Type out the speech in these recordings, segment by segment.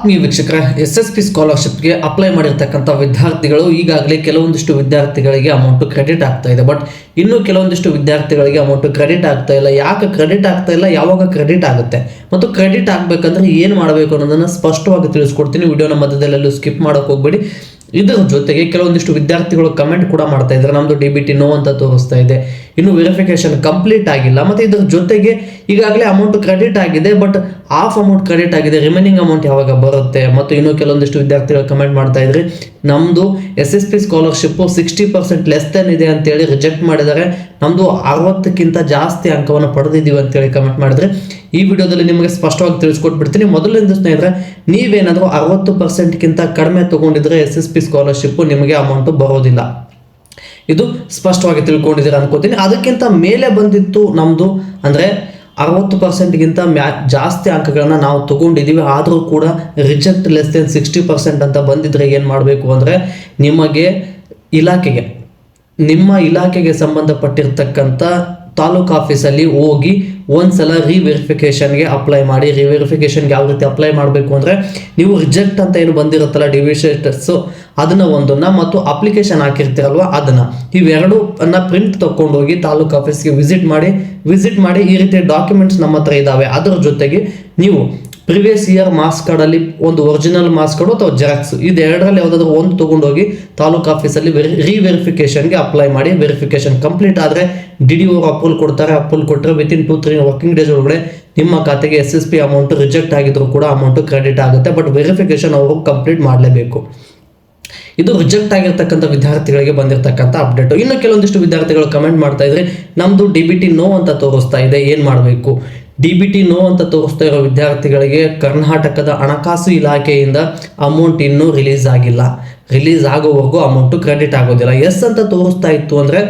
ಆತ್ಮೀಯ ವೀಕ್ಷಕರ, SSP ಸ್ಕಾಲರ್ಶಿಪ್ಗೆ apply ಮಾಡಿರ್ತಕ್ಕಂಥ ವಿದ್ಯಾರ್ಥಿಗಳು ಈಗಾಗಲೇ ಕೆಲವೊಂದಿಷ್ಟು ವಿದ್ಯಾರ್ಥಿಗಳಿಗೆ ಅಮೌಂಟ್ ಕ್ರೆಡಿಟ್ ಆಗ್ತಾ ಇದೆ. ಬಟ್ ಇನ್ನು ಕೆಲವೊಂದಿಷ್ಟು ವಿದ್ಯಾರ್ಥಿಗಳಿಗೆ ಅಮೌಂಟ್ ಕ್ರೆಡಿಟ್ ಆಗ್ತಾ ಇಲ್ಲ. ಯಾಕೆ ಕ್ರೆಡಿಟ್ ಆಗ್ತಾ ಇಲ್ಲ, ಯಾವಾಗ ಕ್ರೆಡಿಟ್ ಆಗುತ್ತೆ ಮತ್ತು ಕ್ರೆಡಿಟ್ ಆಗಬೇಕಂದ್ರೆ ಏನು ಮಾಡಬೇಕು ಅನ್ನೋದನ್ನು ಸ್ಪಷ್ಟವಾಗಿ ತಿಳಿಸ್ಕೊಡ್ತೀನಿ. ವಿಡಿಯೋನ ಮಧ್ಯದಲ್ಲೂ ಸ್ಕಿಪ್ ಮಾಡೋಕೆ ಹೋಗ್ಬೇಡಿ. ಇದರ ಜೊತೆಗೆ ಕೆಲವೊಂದಿಷ್ಟು ವಿದ್ಯಾರ್ಥಿಗಳು ಕಮೆಂಟ್ ಕೂಡ ಮಾಡ್ತಾ ಇದ್ದಾರೆ, ನಮ್ಮದು DBT ನೋ ಅಂತ ತೋರಿಸ್ತಾ ಇದೆ, ಇನ್ನು ವೆರಿಫಿಕೇಶನ್ ಕಂಪ್ಲೀಟ್ ಆಗಿಲ್ಲ. ಮತ್ತು ಇದರ ಜೊತೆಗೆ ಈಗಾಗಲೇ ಅಮೌಂಟ್ ಕ್ರೆಡಿಟ್ ಆಗಿದೆ, ಬಟ್ ಹಾಫ್ ಅಮೌಂಟ್ ಕ್ರೆಡಿಟ್ ಆಗಿದೆ, ರಿಮೈನಿಂಗ್ ಅಮೌಂಟ್ ಯಾವಾಗ ಬರುತ್ತೆ. ಮತ್ತು ಇನ್ನೂ ಕೆಲವೊಂದಿಷ್ಟು ವಿದ್ಯಾರ್ಥಿಗಳು ಕಮೆಂಟ್ ಮಾಡ್ತಾ ಇದ್ರಿ, ನಮ್ಮದು SSP ಸ್ಕಾಲರ್ಶಿಪ್ಪು 60% ಲೆಸ್ ದೆನ್ ಇದೆ ಅಂತೇಳಿ ರಿಜೆಕ್ಟ್ ಮಾಡಿದ್ದಾರೆ, ನಮ್ಮದು 60ಕ್ಕಿಂತ ಜಾಸ್ತಿ ಅಂಕವನ್ನು ಪಡೆದಿದ್ದೀವಿ ಅಂತೇಳಿ ಕಮೆಂಟ್ ಮಾಡಿದ್ರೆ ಈ ವಿಡಿಯೋದಲ್ಲಿ ನಿಮಗೆ ಸ್ಪಷ್ಟವಾಗಿ ತಿಳಿಸ್ಕೊಟ್ಬಿಡ್ತೀನಿ. ಮೊದಲಿಂದ ಸ್ನೇಹಿತರೆ, ನೀವೇನಾದರೂ 60%ಕ್ಕಿಂತ ಕಡಿಮೆ ತಗೊಂಡಿದ್ರೆ SSP ಸ್ಕಾಲರ್ಶಿಪ್ಪು ನಿಮಗೆ ಅಮೌಂಟು ಬರೋದಿಲ್ಲ. ಇದು ಸ್ಪಷ್ಟವಾಗಿ ತಿಳ್ಕೊಂಡಿದ್ದೀರಾ ಅನ್ಕೋತೀನಿ. ಅದಕ್ಕಿಂತ ಮೇಲೆ ಬಂದಿತ್ತು ನಮ್ಮದು ಅಂದರೆ 60%ಗಿಂತ ಜಾಸ್ತಿ ಅಂಕಗಳನ್ನ ನಾವು ತಗೊಂಡಿದ್ದೀವಿ, ಆದರೂ ಕೂಡ ರಿಜೆಕ್ಟ್ ಲೆಸ್ ದೆನ್ 60% ಅಂತ ಬಂದಿದ್ರೆ ಏನು ಮಾಡಬೇಕು ಅಂದರೆ ನಿಮ್ಮ ಇಲಾಖೆಗೆ ಸಂಬಂಧಪಟ್ಟಿರ್ತಕ್ಕಂಥ ತಾಲೂಕು ಆಫೀಸಲ್ಲಿ ಹೋಗಿ ಒಂದ್ಸಲ ರಿವೆರಿಫಿಕೇಷನ್ಗೆ ಅಪ್ಲೈ ಮಾಡಿ. ರಿವೆರಿಫಿಕೇಷನ್ಗೆ ಯಾವ ರೀತಿ ಅಪ್ಲೈ ಮಾಡಬೇಕು ಅಂದರೆ, ನೀವು ರಿಜೆಕ್ಟ್ ಅಂತ ಏನು ಬಂದಿರುತ್ತಲ್ಲ DBT ಸ್ಟೇಟಸ್ಸು, ಅದನ್ನು ಒಂದನ್ನು ಮತ್ತು ಅಪ್ಲಿಕೇಶನ್ ಹಾಕಿರ್ತೀರಲ್ವ ಅದನ್ನು, ಇವೆರಡನ್ನ ಪ್ರಿಂಟ್ ತೊಗೊಂಡೋಗಿ ತಾಲೂಕು ಆಫೀಸ್ಗೆ ವಿಸಿಟ್ ಮಾಡಿ ಈ ರೀತಿ ಡಾಕ್ಯುಮೆಂಟ್ಸ್ ನಮ್ಮ ಹತ್ರ ಇದ್ದಾವೆ. ಅದರ ಜೊತೆಗೆ ನೀವು ಪ್ರಿವಿಯಸ್ ಇಯರ್ ಮಾರ್ಕ್ಸ್ ಕಾರ್ಡಲ್ಲಿ ಒಂದು ಒರಿಜಿನಲ್ ಮಾರ್ಕ್ಸ್ ಕಾರ್ಡು ಅಥವಾ ಜೆರಾಕ್ಸ್, ಇದೆರಡರಲ್ಲಿ ಯಾವುದಾದ್ರೂ ಒಂದು ತೊಗೊಂಡೋಗಿ ತಾಲೂಕು ಆಫೀಸಲ್ಲಿ ರಿವೆರಿಫಿಕೇಷನ್ಗೆ ಅಪ್ಲೈ ಮಾಡಿ. ವೆರಿಫಿಕೇಷನ್ ಕಂಪ್ಲೀಟ್ ಆದರೆ DDO ಅಪ್ರೂವಲ್ ಕೊಡ್ತಾರೆ. ಅಪ್ರೂವಲ್ ಕೊಟ್ಟರೆ ವಿತಿನ್ 2-3 ವರ್ಕಿಂಗ್ ಡೇಸ್ ಒಳಗಡೆ ನಿಮ್ಮ ಖಾತೆಗೆ SSP ಅಮೌಂಟ್ ರಿಜೆಕ್ಟ್ ಆಗಿದ್ರು ಕೂಡ ಅಮೌಂಟ್ ಕ್ರೆಡಿಟ್ ಆಗುತ್ತೆ. ಬಟ್ ವೆರಿಫಿಕೇಷನ್ ಅವರು ಕಂಪ್ಲೀಟ್ ಮಾಡಲೇಬೇಕು. ಇದು ರಿಜೆಕ್ಟ್ ಆಗಿರ್ತಕ್ಕಂಥ ವಿದ್ಯಾರ್ಥಿಗಳಿಗೆ ಬಂದಿರತಕ್ಕಂಥ ಅಪ್ಡೇಟು. ಇನ್ನು ಕೆಲವೊಂದಿಷ್ಟು ವಿದ್ಯಾರ್ಥಿಗಳು ಕಮೆಂಟ್ ಮಾಡ್ತಾ ಇದ್ರೆ, ನಮ್ಮದು DBT ನೋ ಅಂತ ತೋರಿಸ್ತಾ ಇದೆ, ಏನು ಮಾಡಬೇಕು. DBT ನೋ ಅಂತ ತೋರಿಸ್ತಾ ಇರೋ ವಿದ್ಯಾರ್ಥಿಗಳಿಗೆ ಕರ್ನಾಟಕದ ಹಣಕಾಸು ಇಲಾಖೆಯಿಂದ ಅಮೌಂಟ್ ಇನ್ನೂ ರಿಲೀಸ್ ಆಗಿಲ್ಲ. ರಿಲೀಸ್ ಆಗೋವರೆಗೂ ಅಮೌಂಟು ಕ್ರೆಡಿಟ್ ಆಗೋದಿಲ್ಲ. ಎಸ್ ಅಂತ ತೋರಿಸ್ತಾ ಇತ್ತು ಅಂದರೆ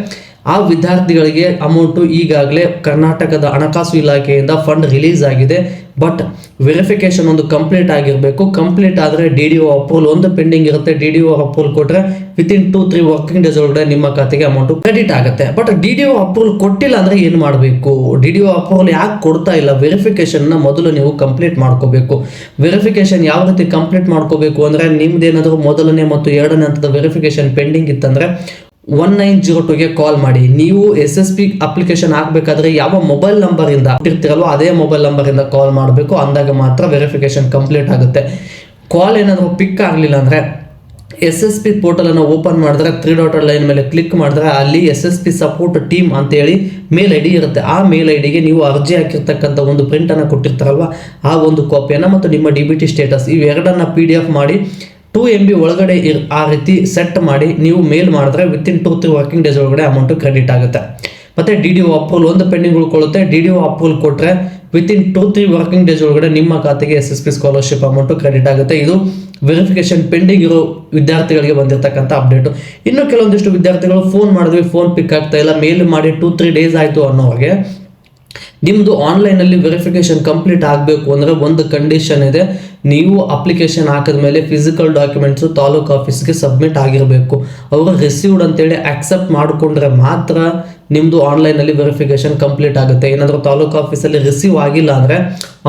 ಆ ವಿದ್ಯಾರ್ಥಿಗಳಿಗೆ ಅಮೌಂಟು ಈಗಾಗಲೇ ಕರ್ನಾಟಕದ ಹಣಕಾಸು ಇಲಾಖೆಯಿಂದ ಫಂಡ್ ರಿಲೀಸ್ ಆಗಿದೆ. ಬಟ್ ವೆರಿಫಿಕೇಷನ್ ಒಂದು ಕಂಪ್ಲೀಟ್ ಆಗಿರಬೇಕು. ಕಂಪ್ಲೀಟ್ ಆದರೆ DDO ಅಪ್ರೂವಲ್ ಒಂದು ಪೆಂಡಿಂಗ್ ಇರುತ್ತೆ. DDO ಅಪ್ರೂವಲ್ ಕೊಟ್ಟರೆ ವಿತಿನ್ 2-3 ವರ್ಕಿಂಗ್ ಡೇಸ್ ಒಳಗಡೆ ನಿಮ್ಮ ಖಾತೆಗೆ ಅಮೌಂಟು ಕ್ರೆಡಿಟ್ ಆಗುತ್ತೆ. ಬಟ್ DDO ಅಪ್ರೂವಲ್ ಕೊಟ್ಟಿಲ್ಲ ಅಂದರೆ ಏನು ಮಾಡಬೇಕು? DDO ಅಪ್ರೂವಲ್ ಯಾಕೆ ಕೊಡ್ತಾ ಇಲ್ಲ? ವೆರಿಫಿಕೇಷನ್ನ ಮೊದಲು ನೀವು ಕಂಪ್ಲೀಟ್ ಮಾಡ್ಕೋಬೇಕು. ವೆರಿಫಿಕೇಷನ್ ಯಾವ ರೀತಿ ಕಂಪ್ಲೀಟ್ ಮಾಡ್ಕೋಬೇಕು ಅಂದರೆ, ನಿಮ್ದೇನಾದರೂ ಮೊದಲನೇ ಮತ್ತು ಎರಡನೇ ಹಂತದ ವೆರಿಫಿಕೇಷನ್ ಪೆಂಡಿಂಗ್ ಇತ್ತಂದರೆ 1902ಗೆ ಕಾಲ್ ಮಾಡಿ. ನೀವು SSP ಅಪ್ಲಿಕೇಶನ್ ಹಾಕಬೇಕಾದ್ರೆ ಯಾವ ಮೊಬೈಲ್ ನಂಬರಿಂದ ಇರ್ತಿರಲ್ವ ಅದೇ ಮೊಬೈಲ್ ನಂಬರಿಂದ ಕಾಲ್ ಮಾಡಬೇಕು. ಅಂದಾಗ ಮಾತ್ರ ವೆರಿಫಿಕೇಶನ್ ಕಂಪ್ಲೀಟ್ ಆಗುತ್ತೆ. ಕಾಲ್ ಏನಾದರೂ ಪಿಕ್ ಆಗಲಿಲ್ಲ ಅಂದರೆ SSP ಪೋರ್ಟಲನ್ನು ಓಪನ್ ಮಾಡಿದ್ರೆ 3 ಡಾಟೆಡ್ ಲೈನ್ ಮೇಲೆ ಕ್ಲಿಕ್ ಮಾಡಿದ್ರೆ ಅಲ್ಲಿ SSP ಸಪೋರ್ಟ್ ಟೀಮ್ ಅಂತೇಳಿ ಮೇಲ್ ID ಇರುತ್ತೆ. ಆ ಮೇಲ್ IDಗೆ ನೀವು ಅರ್ಜಿ ಹಾಕಿರ್ತಕ್ಕಂಥ ಒಂದು ಪ್ರಿಂಟನ್ನು ಕೊಟ್ಟಿರ್ತಾರಲ್ವ ಆ ಒಂದು ಕಾಪಿಯನ್ನು ಮತ್ತು ನಿಮ್ಮ DBT ಸ್ಟೇಟಸ್ ಇವೆರಡನ್ನ PDF ಮಾಡಿ 2 MB ಒಳಗಡೆ ಆ ರೀತಿ ಸೆಟ್ ಮಾಡಿ ನೀವು ಮೇಲ್ ಮಾಡಿದ್ರೆ ವಿತಿನ್ 2-3 ವರ್ಕಿಂಗ್ ಡೇಸ್ ಒಳಗಡೆ ಅಮೌಂಟು ಕ್ರೆಡಿಟ್ ಆಗುತ್ತೆ. ಮತ್ತು DDO ಅಪ್ರೂವಲ್ ಒಂದು ಪೆಂಡಿಂಗ್ ಉಳ್ಕೊಳ್ಳುತ್ತೆ. DDO ಅಪ್ರೂವಲ್ ಕೊಟ್ಟರೆ ವಿತಿನ್ 2-3 ವರ್ಕಿಂಗ್ ಡೇಸ್ ಒಳಗಡೆ ನಿಮ್ಮ ಖಾತೆಗೆ SSP ಸ್ಕಾಲರ್ಶಿಪ್ ಅಮೌಂಟು ಕ್ರೆಡಿಟ್ ಆಗುತ್ತೆ. ಇದು ವೆರಿಫಿಕೇಷನ್ ಪೆಂಡಿಂಗ್ ಇರೋ ವಿದ್ಯಾರ್ಥಿಗಳಿಗೆ ಬಂದಿರತಕ್ಕಂಥ ಅಪ್ಡೇಟು. ಇನ್ನು ಕೆಲವೊಂದಿಷ್ಟು ವಿದ್ಯಾರ್ಥಿಗಳು ಫೋನ್ ಮಾಡಿದ್ವಿ, ಫೋನ್ ಪಿಕ್ ಆಗ್ತಾ ಇಲ್ಲ, ಮೇಲ್ ಮಾಡಿ 2-3 ಡೇಸ್ ಆಯಿತು ಅನ್ನೋರಿಗೆ ನಿಮ್ಮದು ಆನ್ಲೈನಲ್ಲಿ ವೆರಿಫಿಕೇಷನ್ ಕಂಪ್ಲೀಟ್ ಆಗಬೇಕು ಅಂದರೆ ಒಂದು ಕಂಡೀಷನ್ ಇದೆ. ನೀವು ಅಪ್ಲಿಕೇಶನ್ ಹಾಕಿದ ಮೇಲೆ ಫಿಸಿಕಲ್ ಡಾಕ್ಯುಮೆಂಟ್ಸು ತಾಲೂಕು ಆಫೀಸ್ಗೆ ಸಬ್ಮಿಟ್ ಆಗಿರಬೇಕು. ಅವರು ರಿಸೀವ್ಡ್ ಅಂತೇಳಿ ಆಕ್ಸೆಪ್ಟ್ ಮಾಡಿಕೊಂಡ್ರೆ ಮಾತ್ರ ನಿಮ್ಮದು ಆನ್ಲೈನಲ್ಲಿ ವೆರಿಫಿಕೇಷನ್ ಕಂಪ್ಲೀಟ್ ಆಗುತ್ತೆ. ಏನಾದರೂ ತಾಲೂಕು ಆಫೀಸಲ್ಲಿ ರಿಸೀವ್ ಆಗಿಲ್ಲ ಅಂದರೆ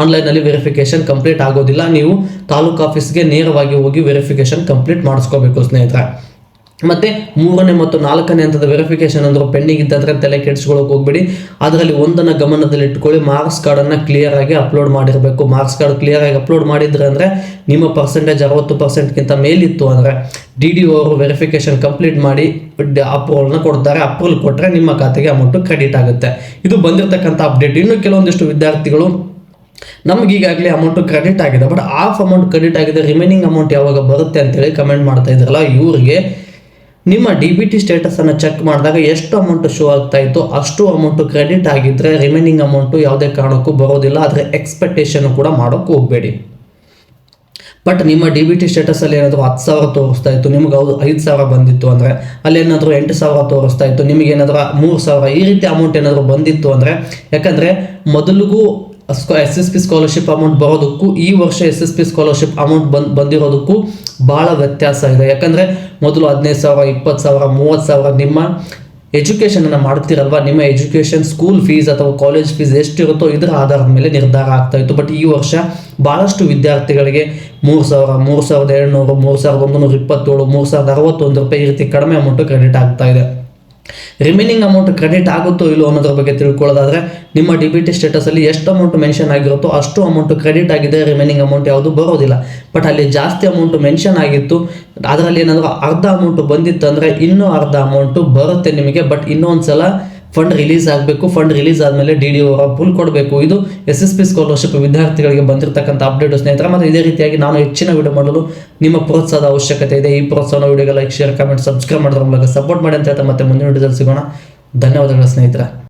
ಆನ್ಲೈನಲ್ಲಿ ವೆರಿಫಿಕೇಷನ್ ಕಂಪ್ಲೀಟ್ ಆಗೋದಿಲ್ಲ. ನೀವು ತಾಲೂಕು ಆಫೀಸ್ಗೆ ನೇರವಾಗಿ ಹೋಗಿ ವೆರಿಫಿಕೇಷನ್ ಕಂಪ್ಲೀಟ್ ಮಾಡಿಸ್ಕೋಬೇಕು ಸ್ನೇಹಿತರೆ. ಮತ್ತು 3ನೇ ಮತ್ತು 4ನೇ ಹಂತದ ವೆರಿಫಿಕೇಷನ್ ಅಂದರೂ ಪೆಂಡಿಂಗ್ ಇದ್ದಂದರೆ ತಲೆ ಕೆಡಿಸ್ಕೊಳ್ಳೋಕೆ ಹೋಗ್ಬೇಡಿ. ಅದರಲ್ಲಿ ಒಂದನ್ನು ಗಮನದಲ್ಲಿ ಇಟ್ಕೊಳ್ಳಿ, ಮಾರ್ಕ್ಸ್ ಕಾರ್ಡನ್ನು ಕ್ಲಿಯರ್ ಆಗಿ ಅಪ್ಲೋಡ್ ಮಾಡಿರಬೇಕು. ಮಾರ್ಕ್ಸ್ ಕಾರ್ಡ್ ಕ್ಲಿಯರ್ ಆಗಿ ಅಪ್ಲೋಡ್ ಮಾಡಿದ್ರೆ ಅಂದರೆ ನಿಮ್ಮ ಪರ್ಸೆಂಟೇಜ್ 60%ಗಿಂತ ಮೇಲಿತ್ತು ಅಂದರೆ DDO ಅವರು ವೆರಿಫಿಕೇಷನ್ ಕಂಪ್ಲೀಟ್ ಮಾಡಿ ಅಪ್ರೂವಲ್ನ ಕೊಡ್ತಾರೆ. ಅಪ್ರೂವಲ್ ಕೊಟ್ಟರೆ ನಿಮ್ಮ ಖಾತೆಗೆ ಅಮೌಂಟು ಕ್ರೆಡಿಟ್ ಆಗುತ್ತೆ. ಇದು ಬಂದಿರತಕ್ಕಂಥ ಅಪ್ಡೇಟ್. ಇನ್ನು ಕೆಲವೊಂದಿಷ್ಟು ವಿದ್ಯಾರ್ಥಿಗಳು ನಮಗೀಗಾಗಲೇ ಅಮೌಂಟು ಕ್ರೆಡಿಟ್ ಆಗಿದೆ, ಬಟ್ ಹಾಫ್ ಅಮೌಂಟ್ ಕ್ರೆಡಿಟ್ ಆಗಿದೆ, ರಿಮೈನಿಂಗ್ ಅಮೌಂಟ್ ಯಾವಾಗ ಬರುತ್ತೆ ಅಂತೇಳಿ ಕಮೆಂಟ್ ಮಾಡ್ತಾ ಇದ್ರಲ್ಲ, ಇವರಿಗೆ ನಿಮ್ಮ DBT ಸ್ಟೇಟಸನ್ನು ಚೆಕ್ ಮಾಡಿದಾಗ ಎಷ್ಟು ಅಮೌಂಟು ಶೋ ಆಗ್ತಾ ಇತ್ತು ಅಷ್ಟು ಅಮೌಂಟು ಕ್ರೆಡಿಟ್ ಆಗಿದ್ದರೆ ರಿಮೈನಿಂಗ್ ಅಮೌಂಟು ಯಾವುದೇ ಕಾರಣಕ್ಕೂ ಬರೋದಿಲ್ಲ. ಆದರೆ ಎಕ್ಸ್ಪೆಕ್ಟೇಷನ್ ಕೂಡ ಮಾಡೋಕ್ಕೆ ಹೋಗಬೇಡಿ. ಬಟ್ ನಿಮ್ಮ DBT ಸ್ಟೇಟಸಲ್ಲಿ ಏನಾದರೂ 10,000 ತೋರಿಸ್ತಾ ಇತ್ತು, ನಿಮ್ಗೆ 5,000 ಬಂದಿತ್ತು ಅಂದರೆ ಅಲ್ಲೇನಾದರೂ 8,000 ತೋರಿಸ್ತಾ ಇತ್ತು, ನಿಮಗೇನಾದರೂ 3,000 ಈ ರೀತಿ ಅಮೌಂಟ್ ಏನಾದರೂ ಬಂದಿತ್ತು ಅಂದರೆ, ಯಾಕಂದರೆ ಮೊದಲಿಗೂ SSP ಸ್ಕಾಲರ್ಶಿಪ್ ಅಮೌಂಟ್ ಬರೋದಕ್ಕೂ ಈ ವರ್ಷ SSP ಸ್ಕಾಲರ್ಶಿಪ್ ಅಮೌಂಟ್ ಬಂದಿರೋದಕ್ಕೂ ಭಾಳ ವ್ಯತ್ಯಾಸ ಇದೆ. ಯಾಕಂದರೆ ಮೊದಲು 15,000, 20,000, 30,000 ನಿಮ್ಮ ಎಜುಕೇಷನನ್ನು ಮಾಡ್ತಿರಲ್ವ, ನಿಮ್ಮ ಎಜುಕೇಷನ್ ಸ್ಕೂಲ್ ಫೀಸ್ ಅಥವಾ ಕಾಲೇಜ್ ಫೀಸ್ ಎಷ್ಟಿರುತ್ತೋ ಇದರ ಆಧಾರದ ಮೇಲೆ ನಿರ್ಧಾರ ಆಗ್ತಾ ಇತ್ತು. ಬಟ್ ಈ ವರ್ಷ ಭಾಳಷ್ಟು ವಿದ್ಯಾರ್ಥಿಗಳಿಗೆ 3,000, 3,200, 3,127, 3,061 ರೂಪಾಯಿ ಈ ರೀತಿ ಕಡಿಮೆ ಅಮೌಂಟು ಕ್ರೆಡಿಟ್ ಆಗ್ತಾ ಇದೆ. ರಿಮೈನಿಂಗ್ ಅಮೌಂಟ್ ಕ್ರೆಡಿಟ್ ಆಗುತ್ತೋ ಇಲ್ಲೋ ಅನ್ನೋದ್ರ ಬಗ್ಗೆ ತಿಳ್ಕೊಳ್ಳೋದಾದ್ರೆ ನಿಮ್ಮ DBT ಸ್ಟೇಟಸಲ್ಲಿ ಎಷ್ಟು ಅಮೌಂಟ್ ಮೆನ್ಷನ್ ಆಗಿರುತ್ತೋ ಅಷ್ಟು ಅಮೌಂಟ್ ಕ್ರೆಡಿಟ್ ಆಗಿದೆ, ರಿಮೈನಿಂಗ್ ಅಮೌಂಟ್ ಯಾವುದು ಬರೋದಿಲ್ಲ. ಬಟ್ ಅಲ್ಲಿ ಜಾಸ್ತಿ ಅಮೌಂಟ್ ಮೆನ್ಷನ್ ಆಗಿತ್ತು, ಅದರಲ್ಲಿ ಏನಾದರೂ ಅರ್ಧ ಅಮೌಂಟ್ ಬಂದಿತ್ತು ಅಂದರೆ ಇನ್ನೂ ಅರ್ಧ ಅಮೌಂಟು ಬರುತ್ತೆ ನಿಮಗೆ. ಬಟ್ ಇನ್ನೊಂದ್ಸಲ ಫಂಡ್ ರಿಲೀಸ್ ಆಗಬೇಕು. ಫಂಡ್ ರಿಲೀಸ್ ಆದಮೇಲೆ DDO ಅಪ್ರೂವಲ್ ಕೊಡಬೇಕು. ಇದು SSP ಸ್ಕಾಲರ್ಶಿಪ್ ವಿದ್ಯಾರ್ಥಿಗಳಿಗೆ ಬಂದಿರತಕ್ಕಂಥ ಅಪ್ಡೇಟ್ ಸ್ನೇಹಿತರೆ. ಮತ್ತು ಇದೇ ರೀತಿಯಾಗಿ ನಾನು ಹೆಚ್ಚಿನ ವಿಡಿಯೋ ಮಾಡಲು ನಿಮ್ಮ ಪ್ರೋತ್ಸಾಹದ ಅವಶ್ಯಕತೆ ಇದೆ. ಈ ಪ್ರೋತ್ಸಾಹನ ವಿಡಿಯೋಗೆ ಲೈಕ್, ಶೇರ್, ಕಮೆಂಟ್, ಸಬ್ಸ್ಕ್ರೈಬ್ ಮಾಡೋದ್ರ ಮೂಲಕ ಸಪೋರ್ಟ್ ಮಾಡಿ ಅಂತ ಹೇಳ್ತಾ ಮತ್ತೆ ಮುಂದಿನ ವಿಡಿಯೋದಲ್ಲಿ ಸಿಗೋಣ. ಧನ್ಯವಾದಗಳು ಸ್ನೇಹಿತರೆ.